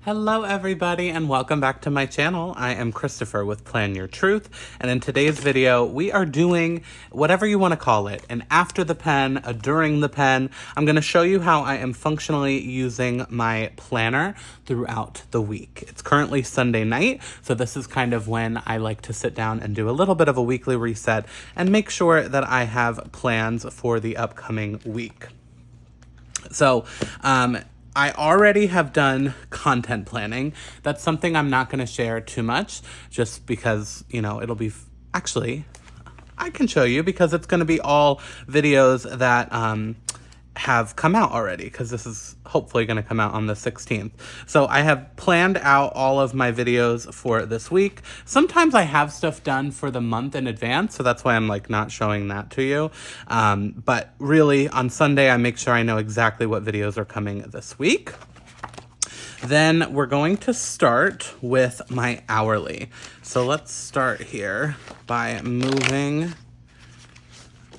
Hello everybody and welcome back to my channel. I am Christopher with Plan Your Truth, and in today's video we are doing whatever you want to call it, an after the pen, a during the pen. I'm going to show you how I am functionally using my planner throughout the week. It's currently Sunday night, so this is kind of when I like to sit down and do a little bit of a weekly reset and make sure that I have plans for the upcoming week. So, I already have done content planning. That's something I'm not going to share too much just because, it'll be... Actually, I can show you because it's going to be all videos that have come out already, because this is hopefully going to come out on the 16th. So I have planned out all of my videos for this week. Sometimes I have stuff done for the month in advance, so that's why I'm not showing that to you. But really on Sunday, I make sure I know exactly what videos are coming this week. Then we're going to start with my hourly. So let's start here by moving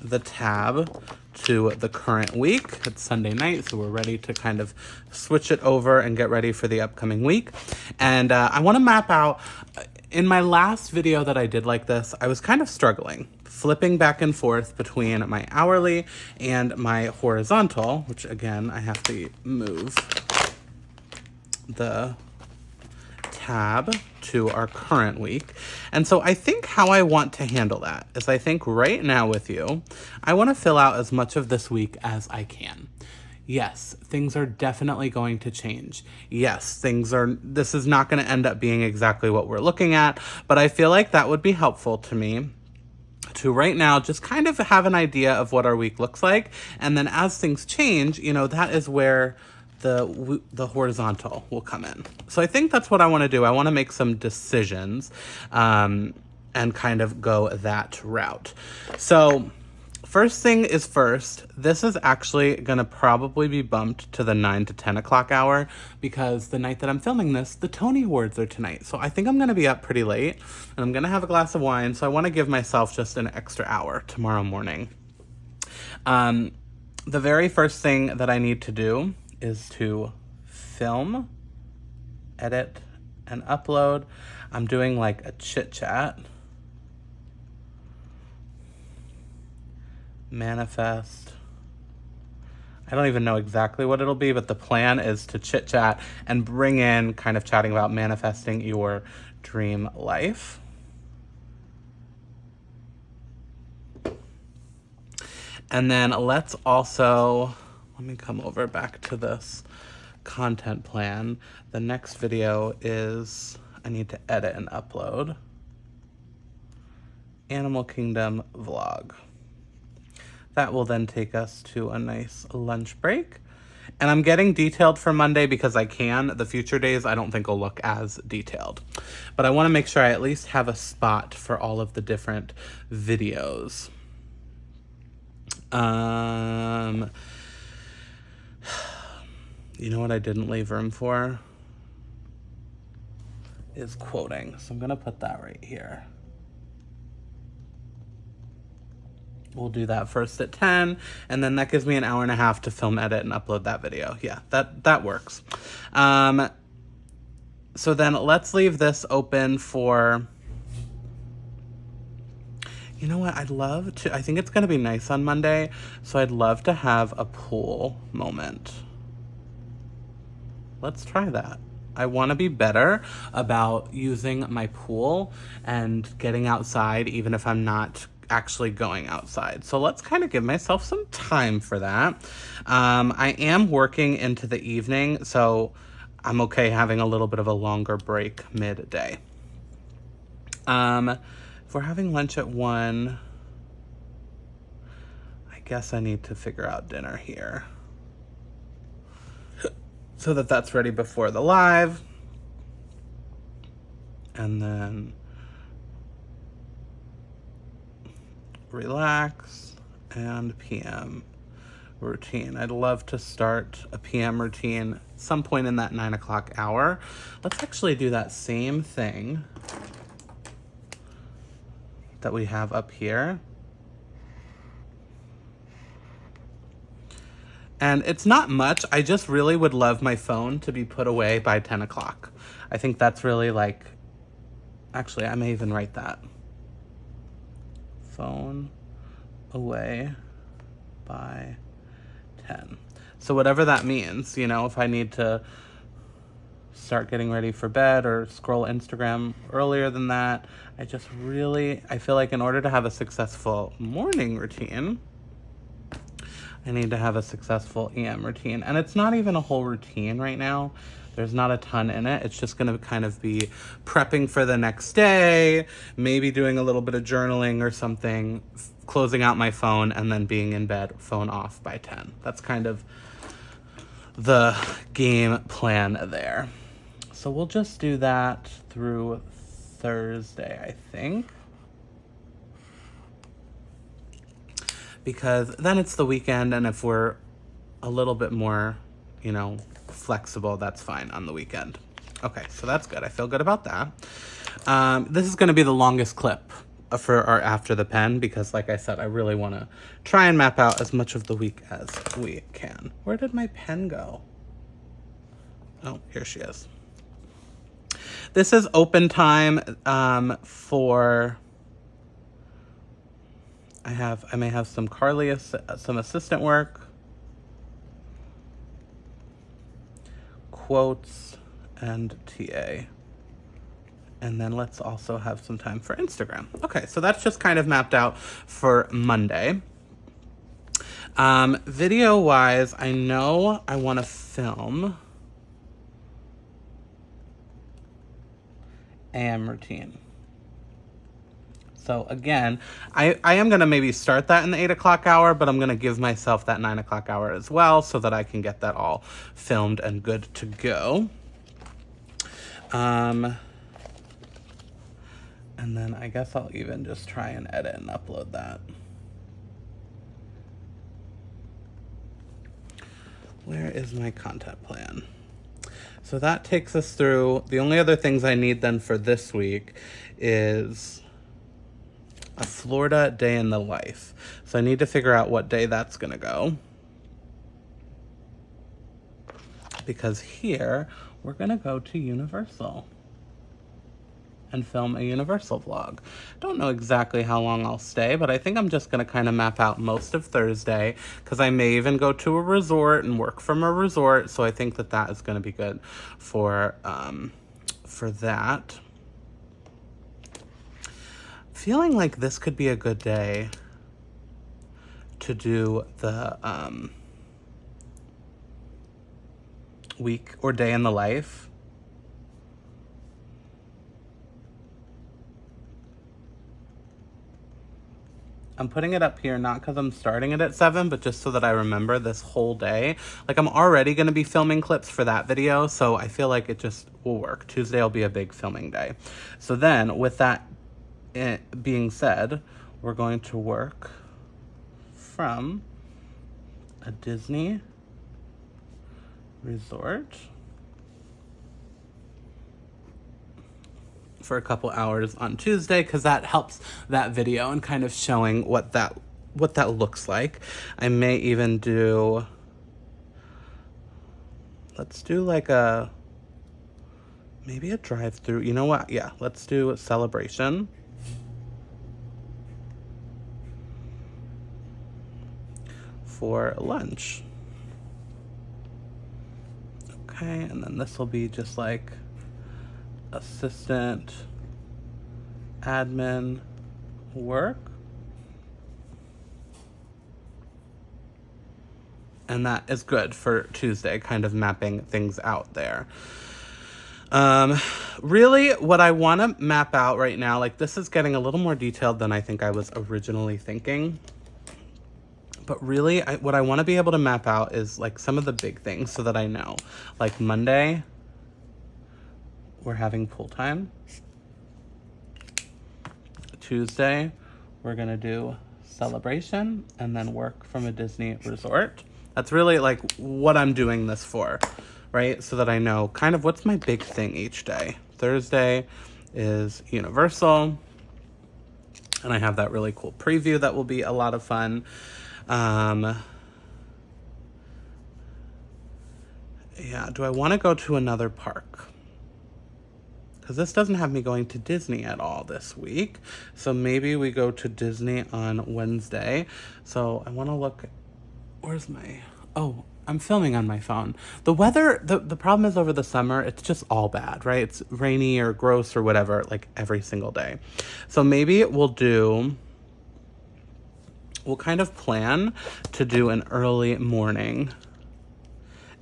the tab to the current week. It's Sunday night, so we're ready to kind of switch it over and get ready for the upcoming week. And I want to map out, in my last video that I did like this, I was kind of struggling, flipping back and forth between my hourly and my horizontal, which again, I have to move the tab to our current week. And so I think how I want to handle that is, I think right now with you, I want to fill out as much of this week as I can. Yes, things are definitely going to change. Yes, this is not going to end up being exactly what we're looking at, but I feel like that would be helpful to me to right now just kind of have an idea of what our week looks like. And then as things change, that is where the horizontal will come in. So I think that's what I want to do. I want to make some decisions and kind of go that route. So first thing is first, this is actually going to probably be bumped to the 9 to 10 o'clock hour, because the night that I'm filming this, the Tony Awards are tonight. So I think I'm going to be up pretty late, and I'm going to have a glass of wine. So I want to give myself just an extra hour tomorrow morning. The very first thing that I need to do is to film, edit, and upload. I'm doing a chit chat. Manifest. I don't even know exactly what it'll be, but the plan is to chit chat and bring in kind of chatting about manifesting your dream life. And then let me come over back to this content plan. The next video is, I need to edit and upload Animal Kingdom vlog. That will then take us to a nice lunch break. And I'm getting detailed for Monday because I can. The future days I don't think will look as detailed. But I want to make sure I at least have a spot for all of the different videos. You know what I didn't leave room for? Is quoting. So I'm going to put that right here. We'll do that first at 10, and then that gives me an hour and a half to film, edit, and upload that video. Yeah, that works. So then let's leave this open for... You know what? I think it's going to be nice on Monday, so I'd love to have a pool moment. Let's try that. I want to be better about using my pool and getting outside, even if I'm not actually going outside. So let's kind of give myself some time for that. I am working into the evening, so I'm okay having a little bit of a longer break midday. If we're having lunch at 1, I guess I need to figure out dinner here so that that's ready before the live. And then relax and PM routine. I'd love to start a PM routine some point in that 9 o'clock hour. Let's actually do that same thing that we have up here. And it's not much. I just really would love my phone to be put away by 10 o'clock. I think that's really like, actually, I may even write that. Phone away by 10. So whatever that means, you know, if I need to start getting ready for bed or scroll Instagram earlier than that, I feel like in order to have a successful morning routine, I need to have a successful EM routine. And it's not even a whole routine right now. There's not a ton in it. It's just going to kind of be prepping for the next day, maybe doing a little bit of journaling or something, closing out my phone, and then being in bed, phone off by 10. That's kind of the game plan there. So we'll just do that through Thursday, I think. Because then it's the weekend, and if we're a little bit more, you know, flexible, that's fine on the weekend. Okay, so that's good. I feel good about that. This is going to be the longest clip for our After the Pen because, like I said, I really want to try and map out as much of the week as we can. Where did my pen go? Oh, here she is. This is open time for... I may have some some assistant work, quotes, and TA. And then let's also have some time for Instagram. Okay, so that's just kind of mapped out for Monday. Video-wise, I know I want to film AM routine. So again, I am going to maybe start that in the 8 o'clock hour, but I'm going to give myself that 9 o'clock hour as well so that I can get that all filmed and good to go. And then I guess I'll even just try and edit and upload that. Where is my content plan? So that takes us through. The only other things I need then for this week is a Florida day in the life. So I need to figure out what day that's gonna go. Because here, we're gonna go to Universal and film a Universal vlog. Don't know exactly how long I'll stay, but I think I'm just gonna kind of map out most of Thursday because I may even go to a resort and work from a resort. So I think that that is gonna be good for that. Feeling like this could be a good day to do the week or day in the life. I'm putting it up here not because I'm starting it at 7, but just so that I remember this whole day. Like, I'm already going to be filming clips for that video, so I feel like it just will work. Tuesday will be a big filming day. So then, with that being said, we're going to work from a Disney resort for a couple hours on Tuesday because that helps that video and kind of showing what that looks like. I may even do, let's do like maybe a drive-through. You know what? Yeah, let's do a celebration. For lunch. Okay, and then this will be just like assistant, admin, work. And that is good for Tuesday, kind of mapping things out there. Really, what I want to map out right now, like this is getting a little more detailed than I think I was originally thinking. But really, what I want to be able to map out is like some of the big things so that I know. Like Monday, we're having pool time. Tuesday, we're going to do celebration and then work from a Disney resort. That's really like what I'm doing this for, right? So that I know kind of what's my big thing each day. Thursday is Universal. And I have that really cool preview that will be a lot of fun. Yeah, do I want to go to another park? Because this doesn't have me going to Disney at all this week. So maybe we go to Disney on Wednesday. So I want to look, where's my, oh, I'm filming on my phone. The weather, the problem is over the summer, it's just all bad, right? It's rainy or gross or whatever, like every single day. So maybe we'll kind of plan to do an early morning.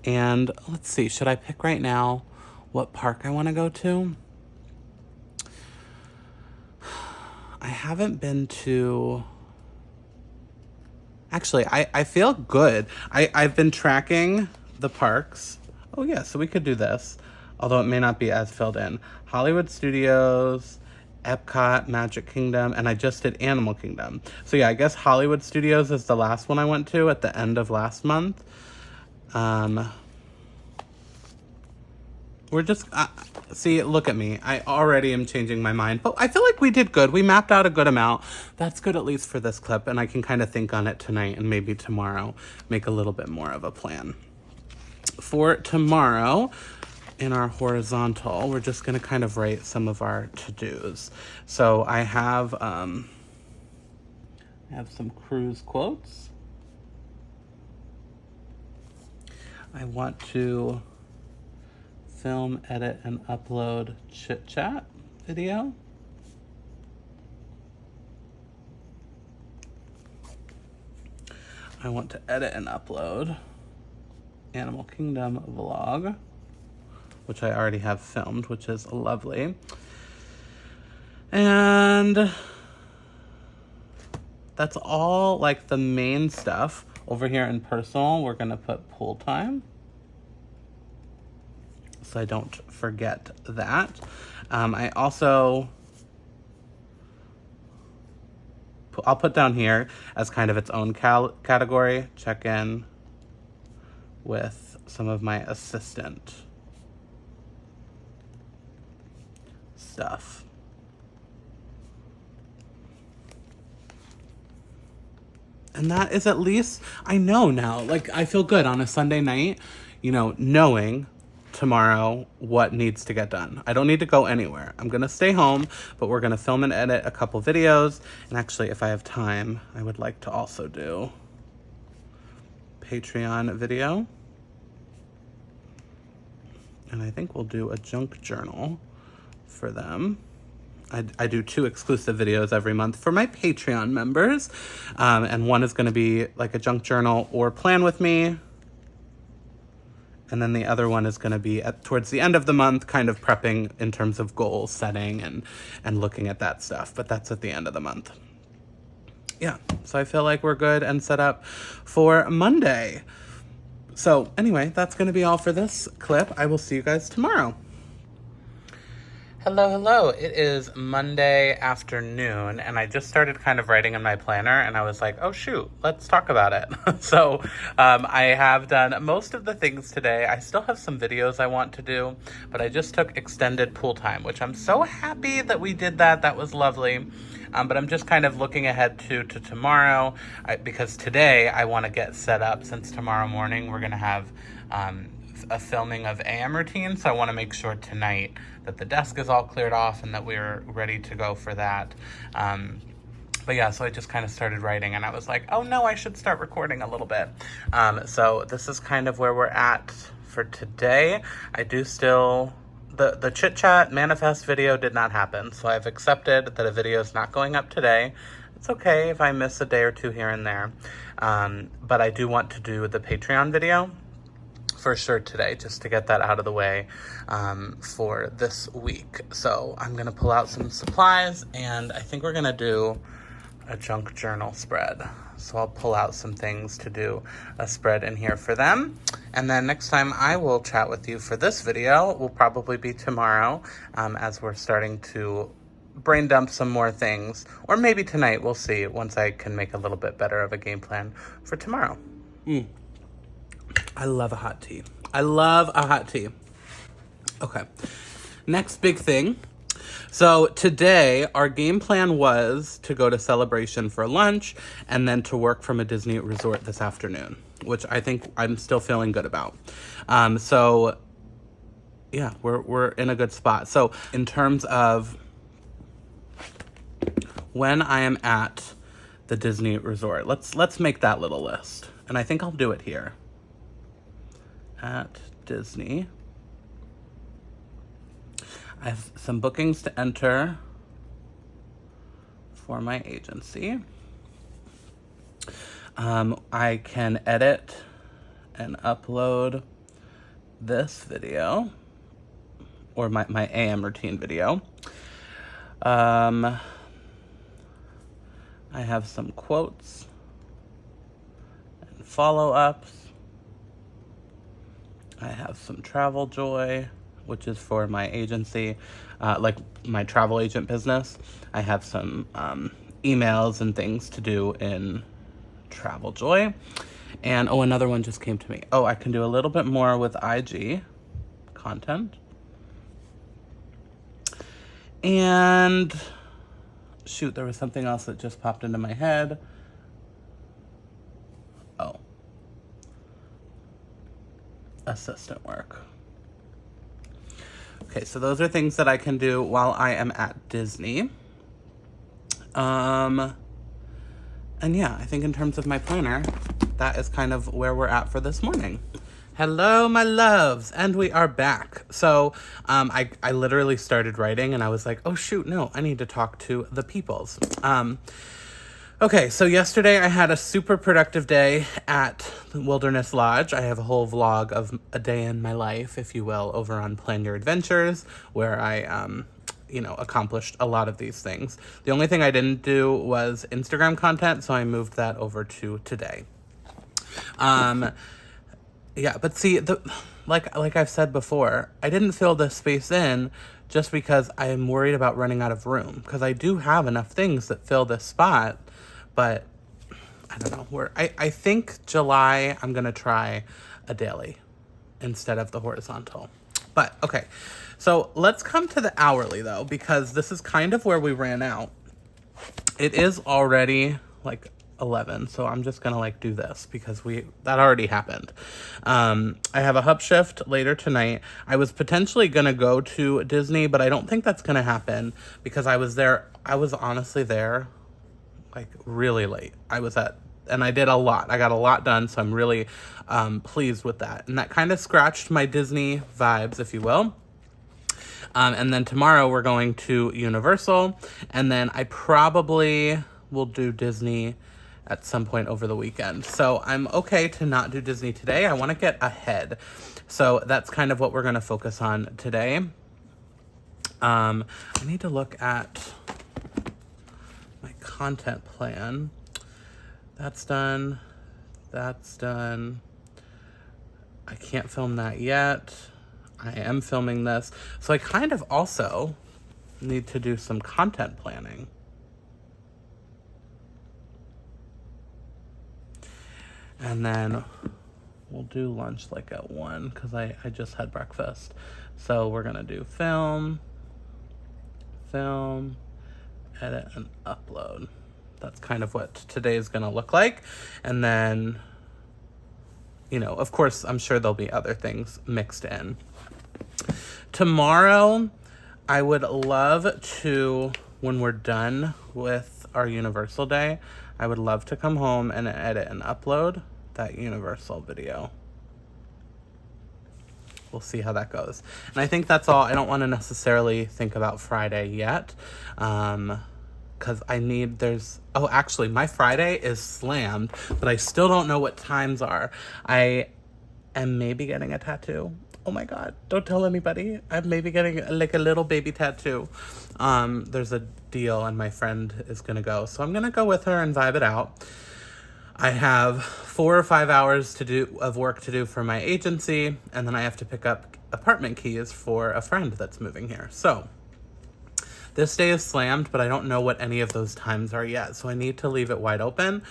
And let's see, should I pick right now what park I want to go to? I haven't been to... Actually, I feel good. I've been tracking the parks. Oh yeah, so we could do this. Although it may not be as filled in. Hollywood Studios, Epcot, Magic Kingdom, and I just did Animal Kingdom. So yeah, I guess Hollywood Studios is the last one I went to at the end of last month. We're just, see, look at me. I already am changing my mind. But I feel like we did good. We mapped out a good amount. That's good, at least for this clip. And I can kind of think on it tonight and maybe tomorrow make a little bit more of a plan. For tomorrow, in our horizontal, we're just going to kind of write some of our to-dos. So I have some cruise quotes. I want to film, edit, and upload Chit Chat video. I want to edit and upload Animal Kingdom vlog, which I already have filmed, which is lovely. And that's all like the main stuff. Over here in personal, we're gonna put pool time, so I don't forget that. I also, I'll put down here as kind of its own category, check in with some of my assistant stuff. And that is at least, I know now, like I feel good on a Sunday night, you know, knowing tomorrow what needs to get done. I don't need to go anywhere. I'm gonna stay home, but we're gonna film and edit a couple videos. And actually, if I have time, I would like to also do Patreon video. And I think we'll do a junk journal for them. I do 2 exclusive videos every month for my Patreon members. And one is gonna be like a junk journal or plan with me. And then the other one is going to be towards the end of the month, kind of prepping in terms of goal setting and looking at that stuff. But that's at the end of the month. Yeah, so I feel like we're good and set up for Monday. So anyway, that's going to be all for this clip. I will see you guys tomorrow. Hello. It is Monday afternoon, and I just started kind of writing in my planner, and I was like, oh, shoot, let's talk about it. So I have done most of the things today. I still have some videos I want to do, but I just took extended pool time, which I'm so happy that we did that. That was lovely. But I'm just kind of looking ahead to tomorrow, because today I want to get set up, since tomorrow morning we're going to have a filming of AM routine, so I want to make sure tonight that the desk is all cleared off and that we're ready to go for that. But yeah, so I just kind of started writing, and I was like, oh no, I should start recording a little bit. So this is kind of where we're at for today. I do still, the Chit Chat manifest video did not happen, so I've accepted that a video is not going up today. It's okay if I miss a day or two here and there. But I do want to do the Patreon video for sure today, just to get that out of the way for this week. So I'm gonna pull out some supplies, and I think we're gonna do a junk journal spread. So I'll pull out some things to do a spread in here for them. And then next time I will chat with you for this video will probably be tomorrow, as we're starting to brain dump some more things, or maybe tonight, we'll see, once I can make a little bit better of a game plan for tomorrow. I love a hot tea. I love a hot tea. Okay, next big thing. So today, our game plan was to go to Celebration for lunch and then to work from a Disney resort this afternoon, which I think I'm still feeling good about. So yeah, we're in a good spot. So in terms of when I am at the Disney resort, let's make that little list. And I think I'll do it here. At Disney. I have some bookings to enter for my agency. I can edit and upload this video, or my AM routine video. I have some quotes and follow-ups. I have some travel joy, which is for my agency, like my travel agent business. I have some emails and things to do in Travel Joy. And oh, another one just came to me. Oh, I can do a little bit more with IG content. And shoot, there was something else that just popped into my head. Oh. Assistant work. Okay, so those are things that I can do while I am at Disney. And yeah, I think in terms of my planner, that is kind of where we're at for this morning. Hello, my loves, and we are back. So I literally started writing and I was like, oh shoot, no, I need to talk to the peoples. Okay, so yesterday I had a super productive day at the Wilderness Lodge. I have a whole vlog of a day in my life, if you will, over on Plan Your Adventures, where I, accomplished a lot of these things. The only thing I didn't do was Instagram content, so I moved that over to today. Yeah, but see, like I've said before, I didn't fill this space in just because I am worried about running out of room, because I do have enough things that fill this spot. But I don't know, I think July I'm gonna try a daily instead of the horizontal. But okay, so let's come to the hourly though, because this is kind of where we ran out. It is already like 11, so I'm just gonna like do this because that already happened. I have a hub shift later tonight. I was potentially gonna go to Disney, but I don't think that's gonna happen because I was honestly there like really late. And I did a lot. I got a lot done, so I'm really pleased with that. And that kind of scratched my Disney vibes, if you will. And then tomorrow we're going to Universal, and then I probably will do Disney at some point over the weekend. So I'm okay to not do Disney today. I want to get ahead. So that's kind of what we're going to focus on today. I need to look at my content plan. That's done. That's done. I can't film that yet. I am filming this. So I kind of also need to do some content planning. And then we'll do lunch like at 1 because I just had breakfast. So we're gonna do film, edit, and upload. That's kind of what today is gonna look like. And then, of course, I'm sure there'll be other things mixed in. Tomorrow, I would love to, when we're done with our Universal day, I would love to come home and edit and upload that Universal video. We'll see how that goes. And I think that's all. I don't want to necessarily think about Friday yet. Because actually, my Friday is slammed, but I still don't know what times are. I am maybe getting a tattoo. Oh my God, don't tell anybody. I'm maybe getting like a little baby tattoo. There's a deal and my friend is gonna go. So I'm gonna go with her and vibe it out. I have 4 or 5 hours of work to do for my agency, and then I have to pick up apartment keys for a friend that's moving here. So this day is slammed, but I don't know what any of those times are yet. So I need to leave it wide open.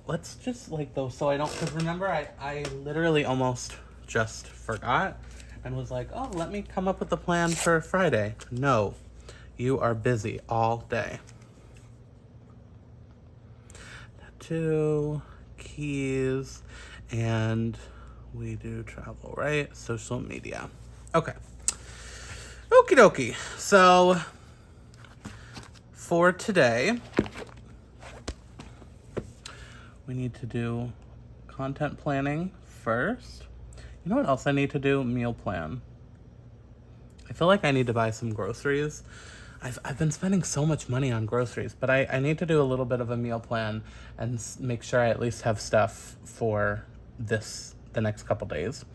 Let's just because remember I literally almost just forgot and was like, oh, let me come up with a plan for Friday. No, You are busy all day. Tattoo, keys, and we do travel, right? Social media. Okay. Okie dokie. So for today, we need to do content planning first. You know what else I need to do? Meal plan. I feel like I need to buy some groceries. I've been spending so much money on groceries, but I need to do a little bit of a meal plan and make sure I at least have stuff for the next couple days.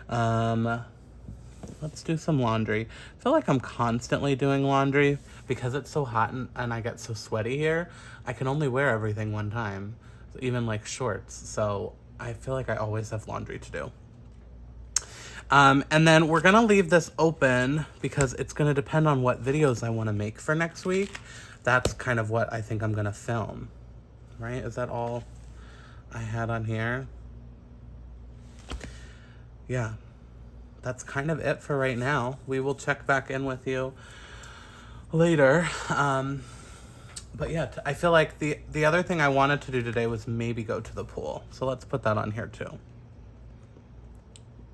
Let's do some laundry. I feel like I'm constantly doing laundry because it's so hot and I get so sweaty here. I can only wear everything one time, even like shorts. So I feel like I always have laundry to do. And then we're going to leave this open because it's going to depend on what videos I want to make for next week. That's kind of what I think I'm going to film, right? Is that all I had on here? Yeah, that's kind of it for right now. We will check back in with you later. But yeah, I feel like the other thing I wanted to do today was maybe go to the pool. So let's put that on here too.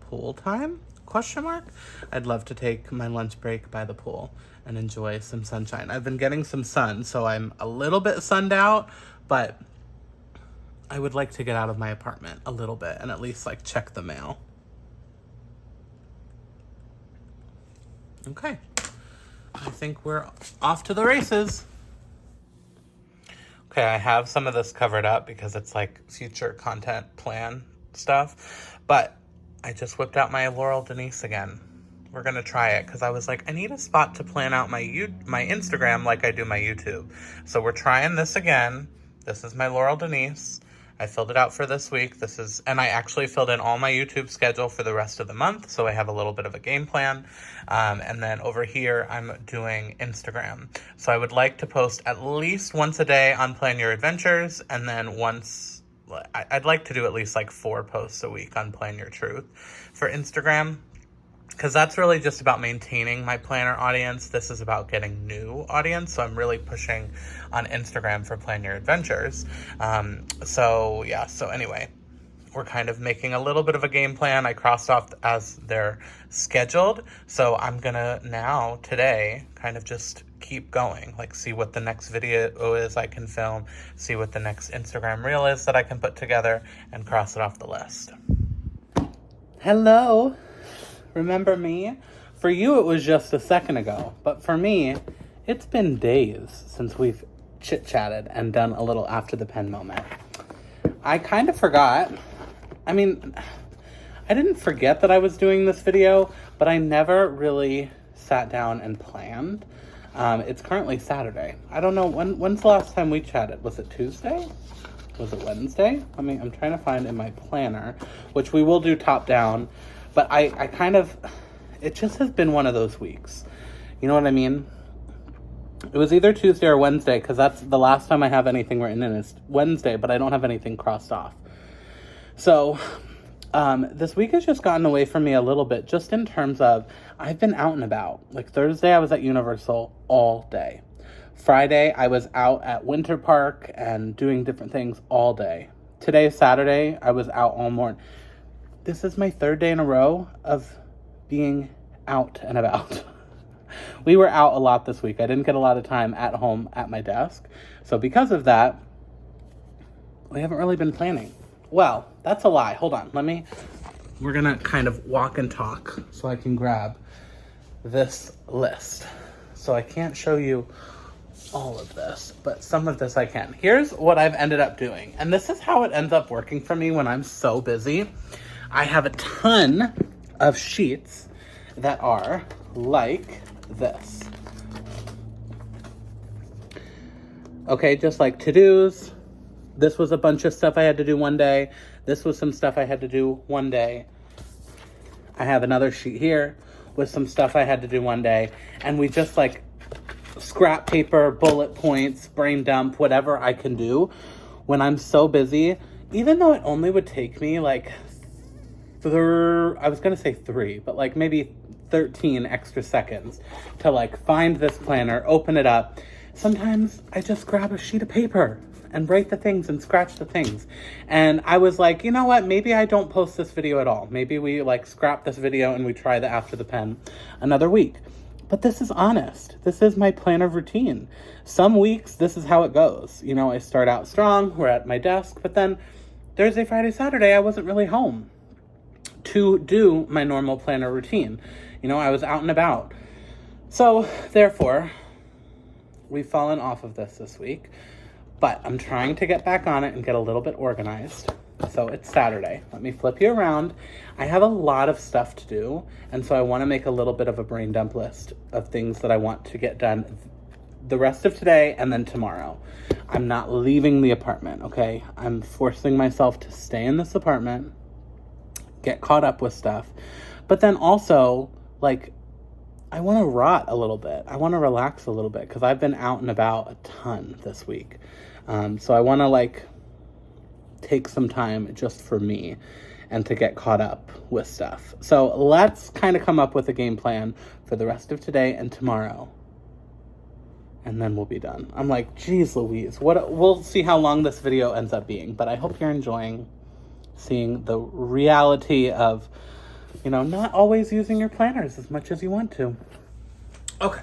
Pool time? Question mark? I'd love to take my lunch break by the pool and enjoy some sunshine. I've been getting some sun, so I'm a little bit sunned out, but I would like to get out of my apartment a little bit and at least like check the mail. Okay. I think we're off to the races. Okay, I have some of this covered up because it's like future content plan stuff, but I just whipped out my Laurel Denise again. We're gonna try it because I was like, I need a spot to plan out my Instagram like I do my YouTube. So we're trying this again. This is my Laurel Denise. I filled it out for this week. And I actually filled in all my YouTube schedule for the rest of the month, so I have a little bit of a game plan. And then over here, I'm doing Instagram. So I would like to post at least once a day on Plan Your Adventures, and then I'd like to do at least like 4 posts a week on Plan Your Truth for Instagram, because that's really just about maintaining my planner audience. This is about getting new audience, so I'm really pushing on Instagram for Plan Your Adventures. So anyway, we're kind of making a little bit of a game plan. I crossed off as they're scheduled, so I'm gonna now, today, kind of just keep going, like see what the next video is I can film, see what the next Instagram reel is that I can put together, and cross it off the list. Hello, remember me? For you it was just a second ago, but for me it's been days since we've chit-chatted and done a little after the pen moment. I kind of forgot. I mean, I didn't forget that I was doing this video, but I never really sat down and planned. It's currently Saturday. I don't know, when's the last time we chatted? Was it Tuesday? Was it Wednesday? I mean, I'm trying to find in my planner, which we will do top down, but I kind of, it just has been one of those weeks. You know what I mean? It was either Tuesday or Wednesday, because that's the last time I have anything written in is Wednesday, but I don't have anything crossed off. So, this week has just gotten away from me a little bit, just in terms of I've been out and about. Like Thursday, I was at Universal all day. Friday, I was out at Winter Park and doing different things all day. Today, Saturday, I was out all morning. This is my 3rd day in a row of being out and about. We were out a lot this week. I didn't get a lot of time at home at my desk. So because of that, we haven't really been planning. Well, that's a lie. Hold on. We're going to kind of walk and talk so I can grab this list. So I can't show you all of this, but some of this I can. Here's what I've ended up doing. And this is how it ends up working for me when I'm so busy. I have a ton of sheets that are like this. Okay, just like to-dos. This was a bunch of stuff I had to do one day. This was some stuff I had to do one day. I have another sheet here with some stuff I had to do one day. And we just like scrap paper, bullet points, brain dump, whatever I can do when I'm so busy. Even though it only would take me like I was going to say 3, but like maybe 13 extra seconds to like find this planner, open it up. Sometimes I just grab a sheet of paper and write the things and scratch the things. And I was like, you know what? Maybe I don't post this video at all. Maybe we like scrap this video and we try the After the Pen another week. But this is honest. This is my planner routine. Some weeks, this is how it goes. You know, I start out strong, we're at my desk, but then Thursday, Friday, Saturday, I wasn't really home to do my normal planner routine. You know, I was out and about. So, therefore, we've fallen off of this week. But I'm trying to get back on it and get a little bit organized. So it's Saturday. Let me flip you around. I have a lot of stuff to do, and so I want to make a little bit of a brain dump list of things that I want to get done the rest of today and then tomorrow. I'm not leaving the apartment, okay? I'm forcing myself to stay in this apartment, get caught up with stuff, but then also, like, I want to rot a little bit. I want to relax a little bit because I've been out and about a ton this week. So I want to like take some time just for me and to get caught up with stuff. So let's kind of come up with a game plan for the rest of today and tomorrow. And then we'll be done. I'm like, geez Louise, we'll see how long this video ends up being. But I hope you're enjoying seeing the reality of, you know, not always using your planners as much as you want to. Okay.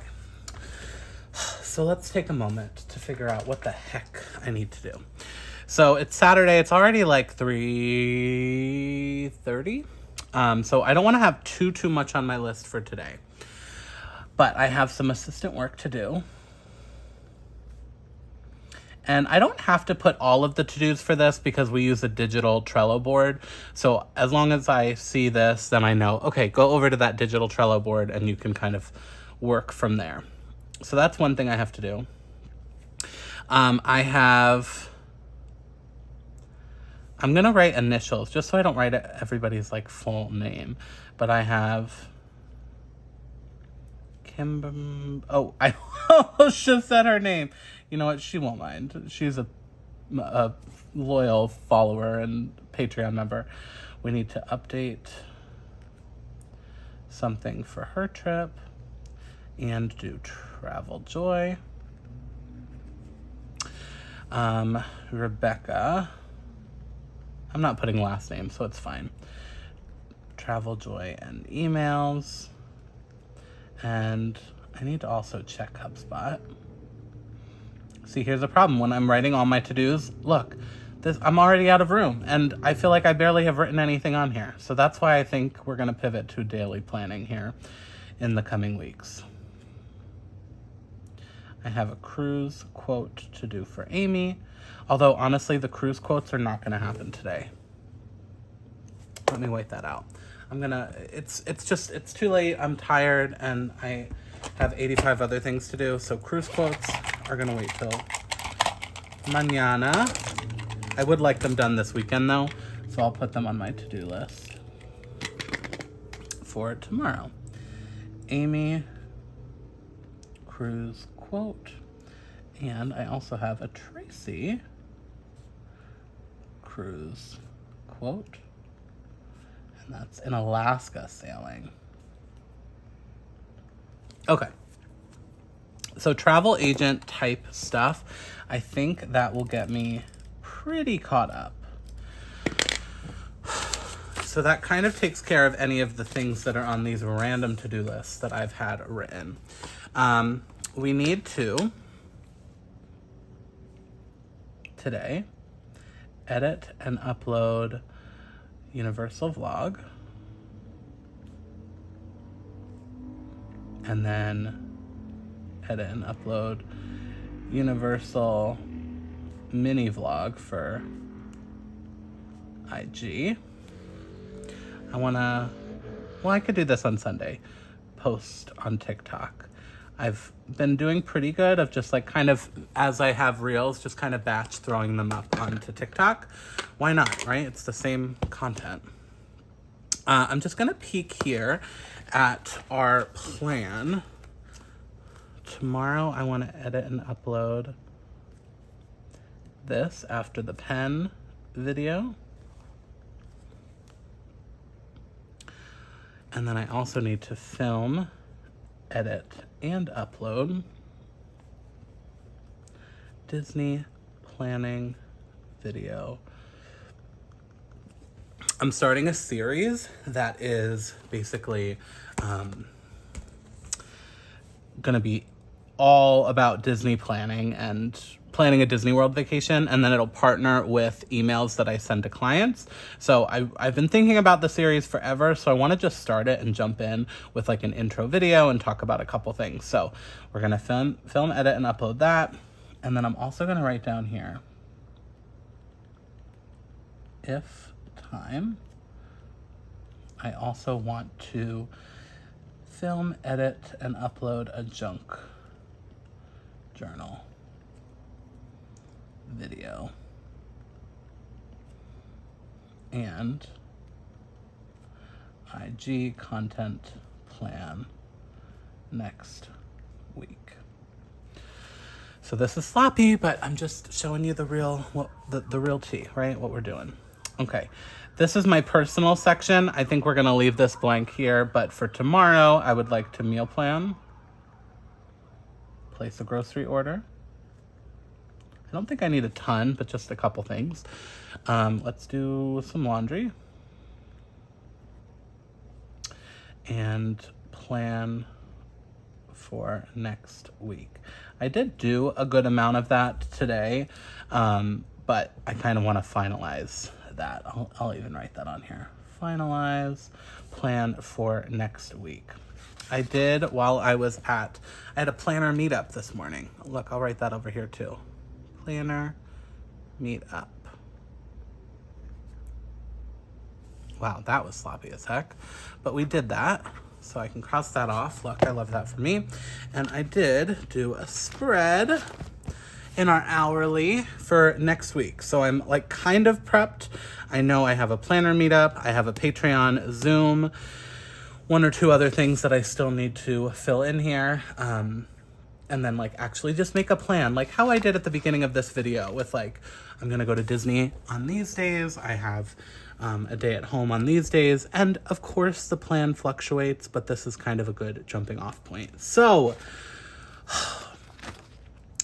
So let's take a moment to figure out what the heck I need to do. So it's Saturday. It's already like 3:30. So I don't want to have too much on my list for today. But I have some assistant work to do. And I don't have to put all of the to-dos for this because we use a digital Trello board. So as long as I see this, then I know, okay, go over to that digital Trello board and you can kind of work from there. So that's one thing I have to do. I'm going to write initials just so I don't write everybody's like full name. But I have Kim. Oh, I should have said her name. You know what? She won't mind. She's a loyal follower and Patreon member. We need to update something for her trip and do travel joy. Rebecca. I'm not putting last name, so it's fine. Travel joy and emails. And I need to also check HubSpot. See, here's the problem. When I'm writing all my to-dos, look, I'm already out of room, and I feel like I barely have written anything on here. So that's why I think we're going to pivot to daily planning here in the coming weeks. I have a cruise quote to do for Amy, although honestly, the cruise quotes are not going to happen today. Let me wait that out. It's too late. I'm tired, and I have 85 other things to do, so cruise quotes are gonna wait till mañana. I would like them done this weekend though, so I'll put them on my to-do list for tomorrow. Amy cruise quote, and I also have a Tracy cruise quote, and that's in Alaska sailing. Okay. So travel agent type stuff, I think that will get me pretty caught up. So that kind of takes care of any of the things that are on these random to-do lists that I've had written. We need to, today, edit and upload Universal Vlog. And then edit and upload Universal Mini Vlog for IG. I could do this on Sunday. Post on TikTok. I've been doing pretty good of just like kind of, as I have reels, just kind of batch throwing them up onto TikTok. Why not, right? It's the same content. I'm just going to peek here at our plan. Tomorrow I want to edit and upload this After the Pen video. And then I also need to film, edit, and upload Disney planning video. I'm starting a series that is basically gonna be all about Disney planning and planning a Disney World vacation, and then it'll partner with emails that I send to clients. So I've been thinking about the series forever, so I want to just start it and jump in with like an intro video and talk about a couple things. So we're gonna film, edit, and upload that, and then I'm also gonna write down here, if time, I also want to film, edit, and upload a junk journal video and IG content plan next week. So this is sloppy, but I'm just showing you the real tea, right? What we're doing. Okay, this is my personal section. I think we're gonna leave this blank here, but for tomorrow, I would like to meal plan, place a grocery order. I don't think I need a ton, but just a couple things. Let's do some laundry and plan for next week. I did do a good amount of that today, but I kind of want to finalize that. I'll even write that on here. Finalize, plan for next week. I did while I had a planner meetup this morning. Look, I'll write that over here too. Planner meetup. Wow, that was sloppy as heck. But we did that, so I can cross that off. Look, I love that for me. And I did do a spread in our hourly for next week. So I'm like kind of prepped. I know I have a planner meetup. I have a Patreon Zoom. One or two other things that I still need to fill in here. And then like actually just make a plan, like how I did at the beginning of this video with like, I'm gonna go to Disney on these days. I have a day at home on these days. And of course the plan fluctuates, but this is kind of a good jumping off point. So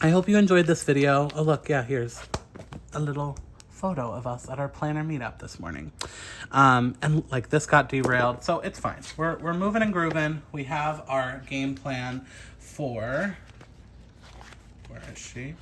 I hope you enjoyed this video. Oh look, yeah, here's a little photo of us at our planner meetup this morning. And like this got derailed, so it's fine. We're moving and grooving. We have our game plan for, where is she?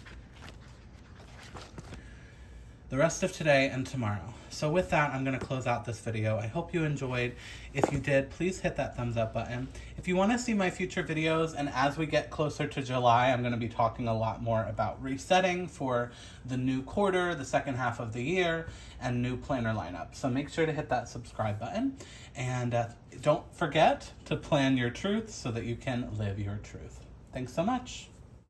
The rest of today and tomorrow. So with that, I'm gonna close out this video. I hope you enjoyed. If you did, please hit that thumbs up button. If you wanna see my future videos, and as we get closer to July, I'm gonna be talking a lot more about resetting for the new quarter, the second half of the year, and new planner lineup. So make sure to hit that subscribe button. And don't forget to plan your truth so that you can live your truth. Thanks so much.